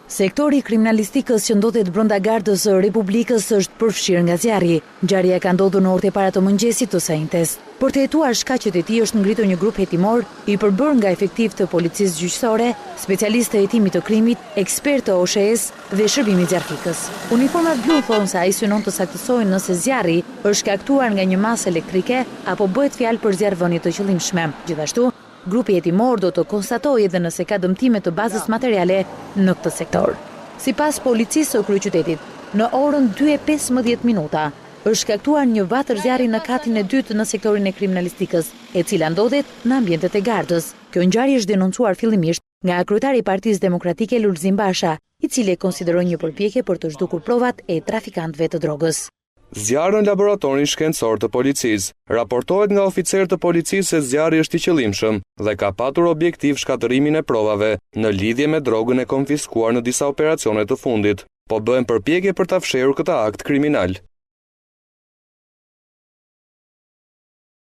Sektori kriminalistikës që ndodhet brenda Gardës së Republikës është përfshirë nga zjarri. Ngjarja ka ndodhur në orët e para të mëngjesit të shenjtes. Për të hetuar shkaqet e tij është ngritur një grup hetimor i përbërë nga efektiv të policisë gjyqësore, specialistë të hetimit të krimit, ekspertë të OSHE-s dhe shërbimit zjarfikës. Uniformat blu thonë se ai synon të saktësojnë nëse zjarri është shkaktuar nga një masë elektrike apo bëhet fjalë për zjarrvënie të qëllimshme. Gjithashtu, grupi hetimor do të konstatojë edhe nëse ka dëmtime të bazës materiale në këtë sektor. Sipas policisë së kryeqytetit, në orën 2:15 është shkaktuar një vatër zjarri në katin e dytë në sektorin e kriminalistikës, e cila ndodhet në ambientet e Gardës. Kjo ngjarje është denoncuar fillimisht nga kryetari i Partisë Demokratike Lulzim Basha, i cili e konsideroi një përpjekje për të zhdukur provat e trafikantëve të drogës. Zjarri në laboratorin shkencor të policisë. Raportohet nga oficerë të policisë se zjarri është i qëllimshëm dhe ka patur objektiv shkatërimin e provave në lidhje me drogën e konfiskuar në disa operacione të fundit, po bëhen përpjekje për ta fshehur këtë akt kriminal.